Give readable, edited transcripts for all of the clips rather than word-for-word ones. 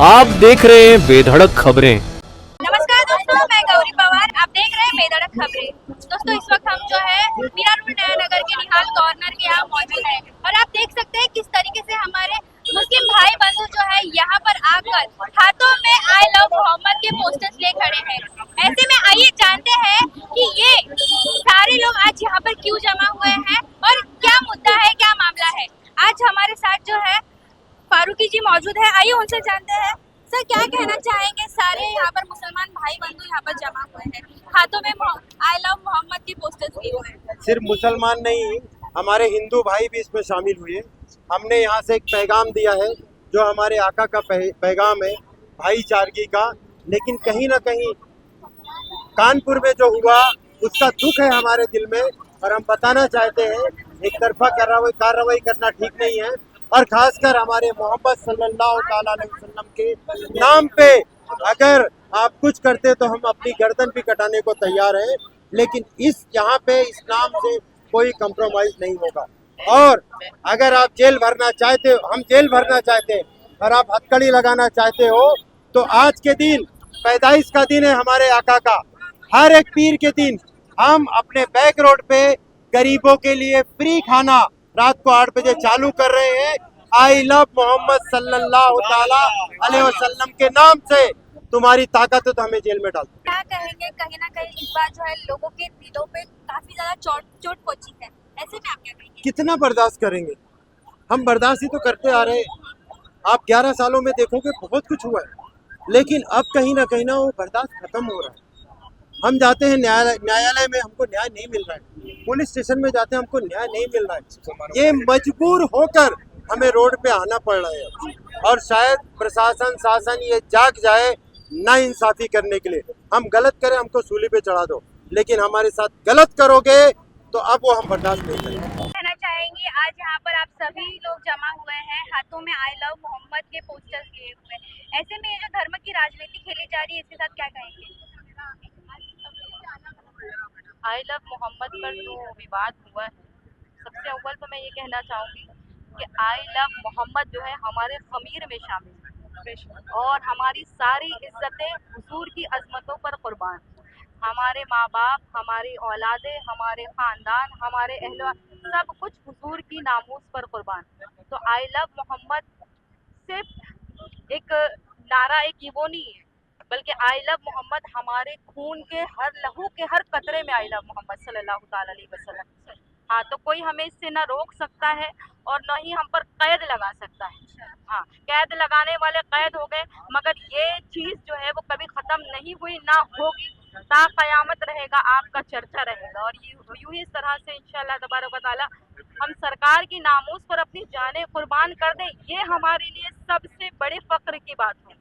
आप देख रहे हैं बेधड़क खबरें। नमस्कार दोस्तों, मैं गौरी पवार। आप देख रहे हैं बेधड़क खबरें। दोस्तों, इस वक्त हम जो है मीरा रोड नया नगर के निहाल कॉर्नर के यहाँ मौजूद हैं और आप देख सकते हैं किस तरीके से हमारे मुस्लिम भाई बंधु जो है यहाँ पर आकर हाथों में आई लव मोहम्मद के पोस्टर्स ले खड़े हैं। ऐसे में आइए जानते हैं कि ये सारे लोग आज यहाँ पर क्यों जमा हुए हैं और क्या मुद्दा है, क्या मामला है। आज हमारे साथ जो है फारूकी जी मौजूद है, आइए उनसे जानते हैं। सर, क्या कहना चाहेंगे? सारे यहाँ पर मुसलमान भाई बंधु यहाँ पर जमा हुए हैं, हाथों में आई लव मोहम्मद के पोस्टर्स लिए हुए हैं। सिर्फ मुसलमान नहीं, हमारे हिंदू भाई भी इसमें शामिल हुए। हमने यहाँ से एक पैगाम दिया है जो हमारे आका का पैगाम है, भाईचारगी का। लेकिन कहीं ना कहीं कानपुर में जो हुआ उसका दुख है हमारे दिल में और हम बताना चाहते हैं एक तरफा कार्रवाई करना ठीक नहीं है। और खासकर हमारे मोहम्मद सल्लल्लाहु अलैहि वसल्लम के नाम पे अगर आप कुछ करते तो हम अपनी गर्दन भी कटाने को तैयार हैं। लेकिन यहाँ पे इस नाम से कोई कंप्रोमाइज नहीं होगा। और अगर आप जेल भरना चाहते हो, हम जेल भरना चाहते हैं और आप हथकड़ी लगाना चाहते हो तो आज के दिन पैदाइश का दिन है हमारे आका का। हर एक पीर के दिन हम अपने बैक रोड पे गरीबों के लिए फ्री खाना रात को 8 बजे चालू कर रहे हैं। आई लव मोहम्मद सल्लल्लाहु अलैहि वसल्लम के नाम से। तुम्हारी ताकत है तो हमें जेल में डाल दो। क्या कहेंगे? कहीं ना कहीं इस बार जो है लोगों के दिलों पे काफी ज्यादा चोट पहुंची है, ऐसे में आप क्या कहेंगे? कितना बर्दाश्त करेंगे? हम बर्दाश्त ही तो करते आ रहे हैं। आप 11 सालों में देखोगे बहुत कुछ हुआ है, लेकिन अब कहीं ना वो बर्दाश्त खत्म हो रहा है। हम जाते हैं न्यायालय में, हमको न्याय नहीं मिल रहा है। पुलिस स्टेशन में जाते हैं, हमको न्याय नहीं मिल रहा है। ये मजबूर होकर हमें रोड पे आना पड़ रहा है और शायद प्रशासन शासन ये जाग जाए ना इंसाफी करने के लिए। हम गलत करें, हमको सूली पे चढ़ा दो, लेकिन हमारे साथ गलत करोगे तो अब वो हम बर्दाश्त नहीं करेंगे। कहना चाहेंगे आज यहाँ पर आप सभी लोग जमा हुए हैं, हाथों में आई लव मोहम्मद के पोस्टर्स लिए हुए हैं। ऐसे में ये जो धर्म की राजनीति खेली जा रही है, इसके साथ क्या कहेंगे? आई लव मोहम्मद पर जो विवाद हुआ है, सबसे अव्वल तो मैं ये कहना चाहूँगी कि आई लव मोहम्मद जो है हमारे ज़मीर में शामिल है और हमारी सारी इज्जतें हुजूर की अजमतों पर कुर्बान। हमारे माँ बाप, हमारी औलादे, हमारे ख़ानदान, हमारे अहल सब कुछ हुजूर की नामूस पर कुर्बान। तो आई लव मोहम्मद सिर्फ एक नारा, एक वो नहीं है, बल्कि आई लव मोहम्मद हमारे खून के हर लहू के हर कतरे में आई लव मोहम्मद सल्लल्लाहु अलैहि वसल्लम। हाँ, तो कोई हमें इससे ना रोक सकता है और न ही हम पर कैद लगा सकता है। हाँ, कैद लगाने वाले कैद हो गए, मगर ये चीज़ जो है वो कभी ख़त्म नहीं हुई, ना होगी। ता क़यामत रहेगा, आपका चर्चा रहेगा और यूं ही इस तरह से इंशाअल्लाह तबारक व तआला हम सरकार की नामूस पर अपनी जानें कुर्बान कर दें। ये हमारे लिए सबसे बड़े फ़ख्र की बात है।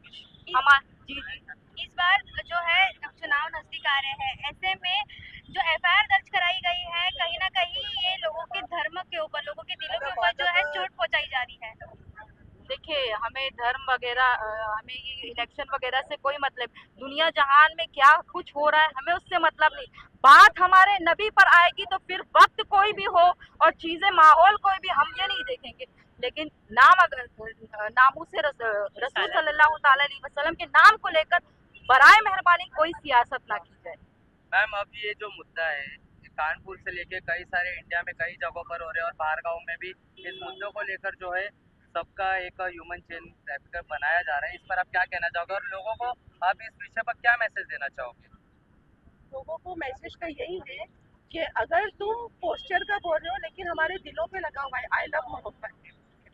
जी। इस बार जो है चुनाव नजदीक आ रहे हैं, ऐसे में जो एफआईआर दर्ज कराई गई है, कहीं ना कहीं ये लोगों के धर्म के ऊपर, लोगों के दिलों के ऊपर जो है चोट पहुंचाई जा रही है। देखिए, हमें धर्म वगैरह, हमें ये इलेक्शन वगैरह से कोई मतलब, दुनिया जहान में क्या कुछ हो रहा है हमें उससे मतलब नहीं। बात हमारे नबी पर आएगी तो फिर वक्त कोई भी हो और चीज़ें माहौल कोई भी, हम ये नहीं देखेंगे। लेकिन नाम अगर नामूसे रसूल सल्लल्लाहु अलैहि वसल्लम के नाम को लेकर बराए मेहरबानी कोई सियासत ना की जाए। मैम, अब ये जो मुद्दा है कानपुर से लेके कई सारे इंडिया में कई जगहों पर हो रहे हैं और बाहर गाँव में भी इस मुद्दों को लेकर जो है सबका एक ह्यूमन चेन ट्रैफिकर बनाया जा रहा है। इस पर आप क्या कहना चाहोगे और लोगों को आप इस विषय पर क्या मैसेज देना चाहोगे? लोगों को मैसेज का यही है कि अगर तुम पोस्टर का बोल रहे हो लेकिन हमारे दिलों पे लगा हुआ है आई लव मोहम्मद,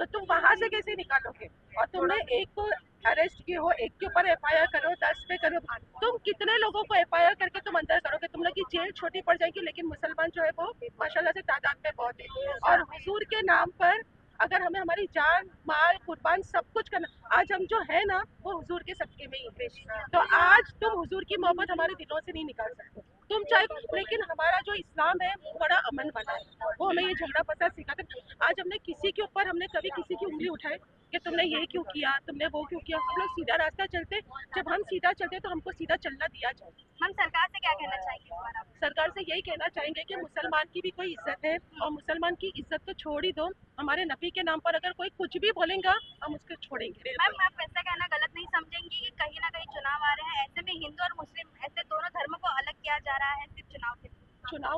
तो तुम वहां से कैसे निकालोगे? और तुमने एक को अरेस्ट किए हो, एक के ऊपर एफआईआर करो, 10 पे करो, तुम कितने लोगों को एफआईआर करके तुम अंदर करोगे? तुम लोग की जेल छोटी पड़ जाएगी। लेकिन मुसलमान जो है वो माशाल्लाह से तादाद में बहुत है और हुजूर के नाम पर अगर हमें हमारी जान माल कुर्बान सब कुछ करना, आज हम जो है ना वो हुजूर के सदके में ही। तो आज तुम हुजूर की मोहब्बत हमारे दिलों से नहीं निकाल सकते तुम चाहे। लेकिन हमारा जो इस्लाम है वो बड़ा अमन वाला है, वो हमें ये झगड़ा फसाद सिखाते। आज हमने किसी के ऊपर, हमने कभी किसी की उंगली उठाए कि तुमने ये क्यों किया, तुमने वो क्यों किया? हम लोग सीधा रास्ता चलते, जब हम सीधा चलते तो हमको सीधा चलना दिया जाए। हम सरकार से क्या कहना चाहेंगे? सरकार से यही कहना चाहेंगे कि मुसलमान की भी कोई इज्जत है और मुसलमान की इज्जत तो छोड़ ही दो। हमारे नबी के नाम पर अगर कोई कुछ भी बोलेगा हम उसको छोड़ेंगे। मैम, आप ऐसा कहना गलत नहीं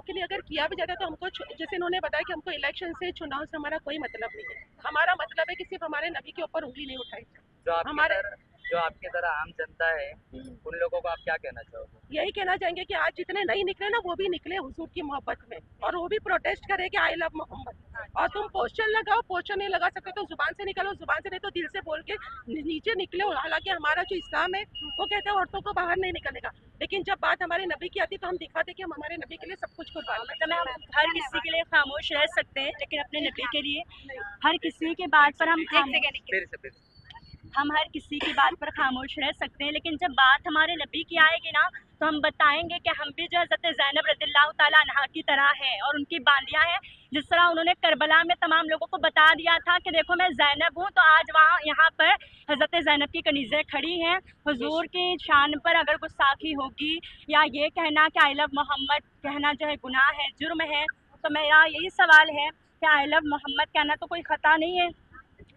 के लिए अगर किया भी जाता है तो हमको जैसे इन्होंने बताया कि हमको इलेक्शन से, चुनाव से हमारा कोई मतलब नहीं है। हमारा मतलब है कि सिर्फ हमारे नबी के ऊपर उंगली नहीं उठाई जाए। जो आपकी तरह आम जनता है उन लोगों को आप क्या कहना चाहोगे? यही कहना चाहेंगे कि आज जितने नहीं निकले ना, वो भी निकले हुजूर की मोहब्बत में, और वो भी प्रोटेस्ट करे कि आई लव मोहम्मद। और तुम पोस्टर लगाओ, पोस्टर नहीं लगा सकते तो जुबान से निकालो, जुबान से नहीं तो दिल से बोल के नीचे निकले। हालांकि हमारा जो इस्लाम है वो कहता है औरतों को बाहर नहीं निकलने का, लेकिन जब बात हमारे नबी की आती तो हम दिखाते कि हम हमारे नबी के लिए सब कुछ कुर्बान करते हैं। मतलब हम हर किसी के लिए खामोश रह सकते हैं, लेकिन अपने नबी के लिए हर किसी के बात पर हम हर किसी की बात पर खामोश रह सकते हैं, लेकिन जब बात हमारे नबी की आएगी ना तो हम बताएंगे कि हम भी जो हज़रत ज़ैनब रज़ियल्लाहु ताला अन्हा की तरह हैं, और उनकी बालियाँ हैं। जिस तरह उन्होंने करबला में तमाम लोगों को बता दिया था कि देखो मैं ज़ैनब हूँ, तो आज वहाँ यहाँ पर हज़रत ज़ैनब की कनीज़ें खड़ी हैं। हुजूर की शान पर अगर गुस्ताखी होगी या ये कहना कि आई लव मोहम्मद कहना जो है गुनाह है, जुर्म है, तो मेरा यही सवाल है कि आई लव मोहम्मद कहना तो कोई ख़ता नहीं है,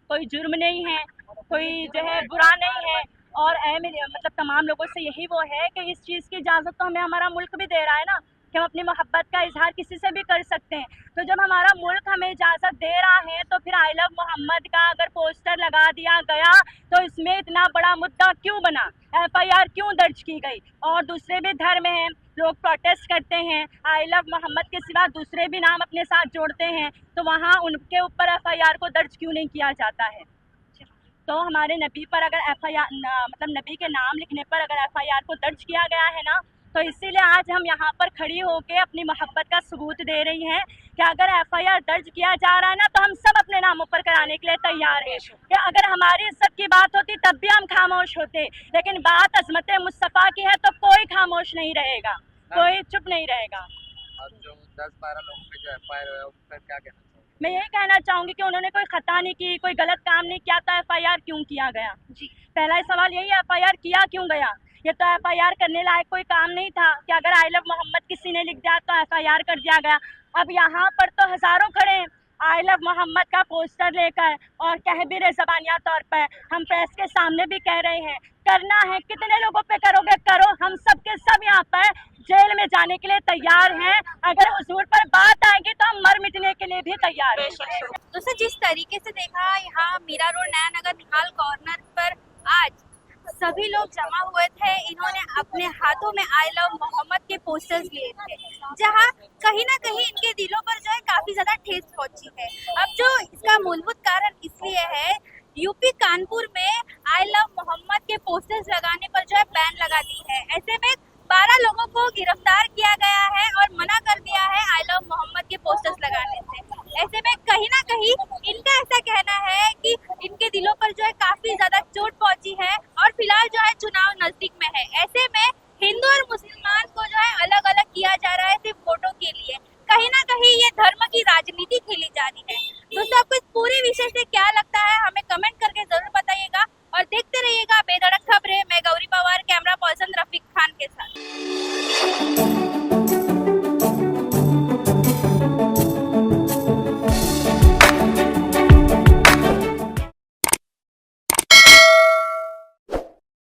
कोई जुर्म नहीं है, कोई जो है बुरा नहीं है। और मतलब तमाम लोगों से यही वो है कि इस चीज़ की इजाज़त तो हमें हमारा मुल्क भी दे रहा है ना, कि हम अपनी मोहब्बत का इजहार किसी से भी कर सकते हैं। तो जब हमारा मुल्क हमें इजाज़त दे रहा है तो फिर आई लव मोहम्मद का अगर पोस्टर लगा दिया गया तो इसमें इतना बड़ा मुद्दा क्यों बना, FIR क्यों दर्ज की गई? और दूसरे भी धर्म हैं, लोग प्रोटेस्ट करते हैं, आई लव मोहम्मद के सिवा दूसरे भी नाम अपने साथ जोड़ते हैं, तो वहाँ उनके ऊपर FIR को दर्ज क्यों नहीं किया जाता है? तो हमारे नबी पर अगर FIR मतलब नबी के नाम लिखने पर अगर FIR को दर्ज किया गया है ना, तो इसीलिए आज हम यहाँ पर खड़ी होकर अपनी मोहब्बत का सबूत दे रही हैं कि अगर FIR दर्ज किया जा रहा है ना तो हम सब अपने नामों पर कराने के लिए तैयार हैं। कि अगर हमारी इज्जत की बात होती तब भी हम खामोश होते, लेकिन बात अज़मत मुस्तफ़ा की है तो कोई खामोश नहीं रहेगा, कोई चुप नहीं रहेगा। अब जो 10-12 लोगों पे जो FIR हुआ है उस पर क्या कहना चाहोगे? मैं यही कहना चाहूँगी कि उन्होंने कोई ख़ता नहीं की, कोई गलत काम नहीं किया, तो FIR क्यों किया गया? जी, पहला ही सवाल यही है, FIR किया क्यों गया? ये तो FIR करने लायक कोई काम नहीं था कि अगर आई लव मोहम्मद किसी ने लिख दिया तो FIR कर दिया गया। अब यहाँ पर तो हज़ारों खड़े हैं आई लव मोहम्मद का पोस्टर लेकर, और कह भी रहे ज़बानिया तौर पर, हम प्रेस के सामने भी कह रहे हैं, करना है कितने लोगों पे करोगे करो, हम सब के सब यहाँ पर जेल में जाने के लिए तैयार हैं। अगर हुजूर पर बात आएगी तो हम मर मिटने के लिए भी तैयार हैं। दोस्तों, जिस तरीके से देखा यहाँ मीरा रोड नया नगर निहाल कॉर्नर पर आज सभी लोग जमा हुए थे, इन्होंने अपने हाथों में आई लव मोहम्मद के पोस्टर्स लिए थे, जहां कहीं ना कहीं इनके दिलों पर जो है काफी ज्यादा ठेस पहुंची है। अब जो इसका मूलभूत कारण इसलिए है, यूपी कानपुर में आई लव मोहम्मद के पोस्टर्स लगाने पर जो है बैन लगा दी है। ऐसे में 12 लोगों को गिरफ्तार किया गया है और मना कर दिया है आई लव मोहम्मद के पोस्टर्स लगाने से। ऐसे में कहीं ना कहीं इनका ऐसा कहना है कि इनके दिलों पर जो है काफी ज्यादा चोट पहुंची है, और फिलहाल जो है चुनाव नजदीक में है। ऐसे में हिंदू और मुसलमान को जो है अलग अलग किया जा रहा है सिर्फ वोटों के लिए। कहीं ना कहीं ये धर्म की राजनीति खेली जा रही है। दोस्तों, आपको इस पूरे विषय से क्या लगता है हमें